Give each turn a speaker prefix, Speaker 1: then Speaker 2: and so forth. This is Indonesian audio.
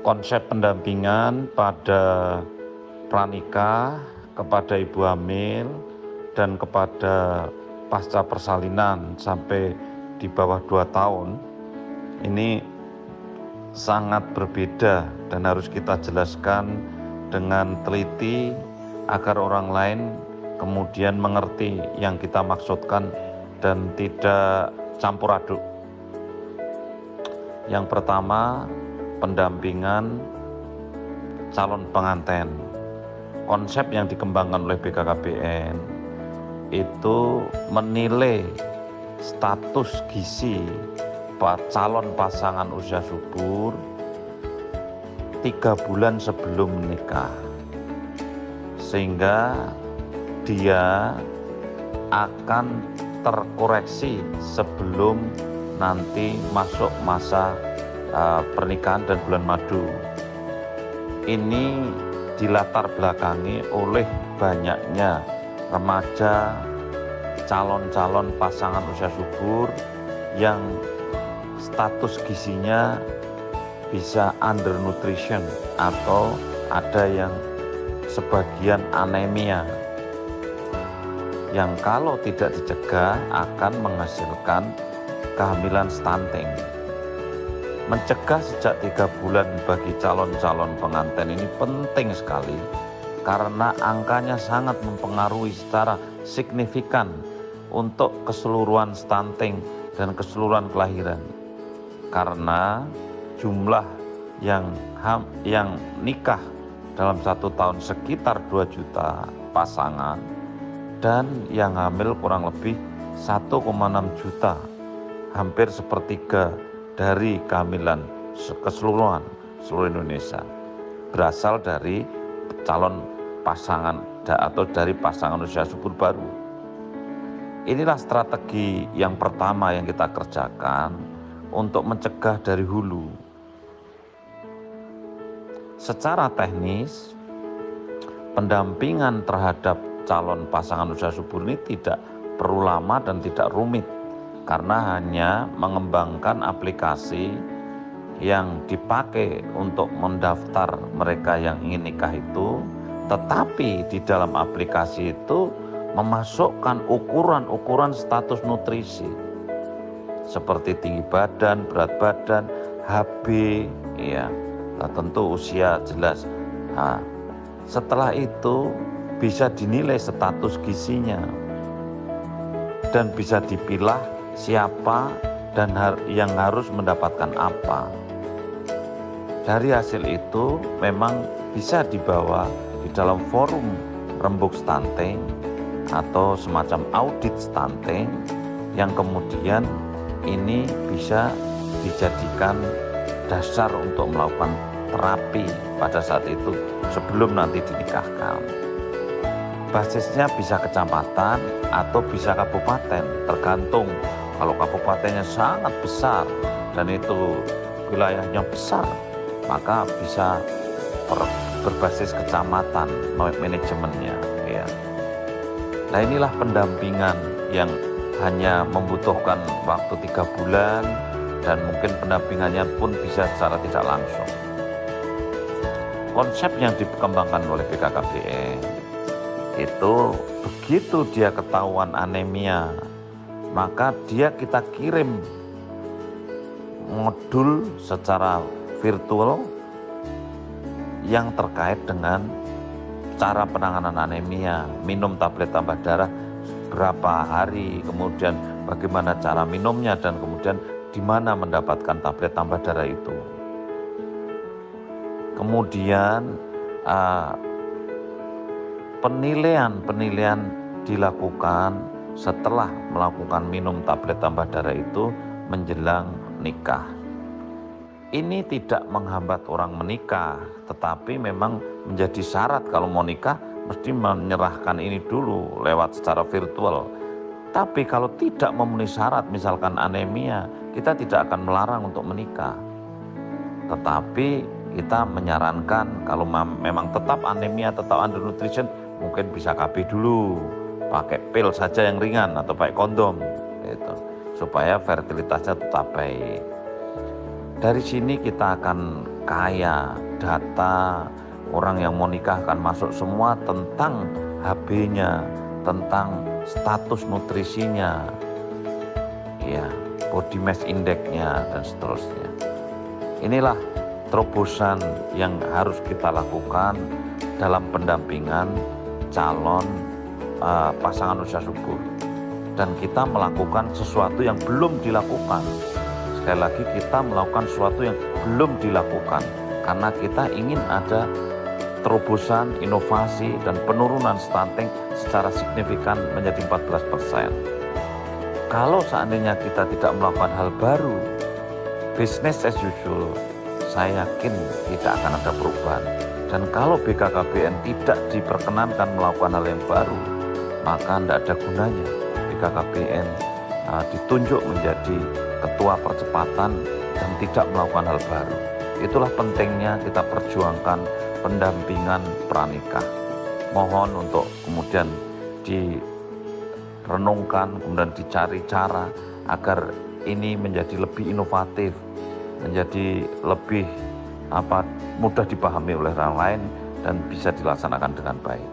Speaker 1: konsep pendampingan pada pranikah, kepada ibu hamil, dan kepada pasca persalinan sampai di bawah 2 tahun ini sangat berbeda dan harus kita jelaskan dengan teliti agar orang lain kemudian mengerti yang kita maksudkan dan tidak campur aduk. Yang pertama, pendampingan calon pengantin. Konsep yang dikembangkan oleh BKKBN itu menilai status gizi calon pasangan usia subur 3 bulan sebelum menikah, sehingga dia akan terkoreksi sebelum nanti masuk masa pernikahan dan bulan madu. Ini dilatar belakangi oleh banyaknya remaja calon-calon pasangan usia subur yang status gizinya bisa undernutrition atau ada yang sebagian anemia, yang kalau tidak dicegah akan menghasilkan kehamilan stunting. Mencegah sejak 3 bulan bagi calon-calon pengantin ini penting sekali karena angkanya sangat mempengaruhi secara signifikan untuk keseluruhan stunting dan keseluruhan kelahiran. Karena jumlah yang nikah dalam 1 tahun sekitar 2 juta pasangan dan yang hamil kurang lebih 1,6 juta, hampir sepertiga dari kehamilan keseluruhan seluruh Indonesia berasal dari calon pasangan atau dari pasangan usia subur baru. Inilah strategi yang pertama yang kita kerjakan untuk mencegah dari hulu. Secara teknis, pendampingan terhadap calon pasangan usia subur ini tidak perlu lama dan tidak rumit, karena hanya mengembangkan aplikasi yang dipakai untuk mendaftar mereka yang ingin nikah itu, tetapi di dalam aplikasi itu memasukkan ukuran-ukuran status nutrisi seperti tinggi badan, berat badan, HB, ya, tentu usia jelas. Nah, setelah itu bisa dinilai status gizinya dan bisa dipilah siapa dan yang harus mendapatkan apa. Dari hasil itu memang bisa dibawa di dalam forum rembuk stunting atau semacam audit stunting yang kemudian ini bisa dijadikan dasar untuk melakukan terapi pada saat itu sebelum nanti dinikahkan. Basisnya bisa kecamatan atau bisa kabupaten, tergantung. Kalau kabupatennya sangat besar dan itu wilayahnya besar, maka bisa berbasis kecamatan manajemennya. Ya. Nah, inilah pendampingan yang hanya membutuhkan waktu 3 bulan dan mungkin pendampingannya pun bisa secara tidak langsung. Konsep yang dikembangkan oleh BKKBN itu begitu dia ketahuan anemia, maka kita kirim modul secara virtual yang terkait dengan cara penanganan anemia, minum tablet tambah darah berapa hari, kemudian bagaimana cara minumnya, dan kemudian di mana mendapatkan tablet tambah darah itu. Kemudian penilaian dilakukan setelah melakukan minum tablet tambah darah itu menjelang nikah. Ini tidak menghambat orang menikah, tetapi memang menjadi syarat kalau mau nikah mesti menyerahkan ini dulu lewat secara virtual. Tapi kalau tidak memenuhi syarat, misalkan anemia, kita tidak akan melarang untuk menikah. Tetapi kita menyarankan kalau memang tetap anemia, tetap undernutrition, mungkin bisa KB dulu, pakai pil saja yang ringan atau pakai kondom, gitu, supaya fertilitasnya tetap baik. Dari sini kita akan kaya, data orang yang mau nikah akan masuk semua tentang HB-nya, tentang status nutrisinya, ya, body mass index-nya dan seterusnya. Inilah terobosan yang harus kita lakukan dalam pendampingan calon pasangan usia subur. Dan kita melakukan sesuatu yang belum dilakukan. Sekali lagi, kita melakukan sesuatu yang belum dilakukan karena kita ingin ada terobosan, inovasi, dan penurunan stunting secara signifikan menjadi 14%. Kalau seandainya kita tidak melakukan hal baru, business as usual, saya yakin tidak akan ada perubahan. Dan kalau BKKBN tidak diperkenankan melakukan hal yang baru, maka tidak ada gunanya BKKBN ditunjuk menjadi ketua percepatan dan tidak melakukan hal baru. Itulah pentingnya kita perjuangkan pendampingan pranikah. Mohon untuk kemudian direnungkan, kemudian dicari cara agar ini menjadi lebih inovatif, menjadi lebih mudah dipahami oleh orang lain dan bisa dilaksanakan dengan baik.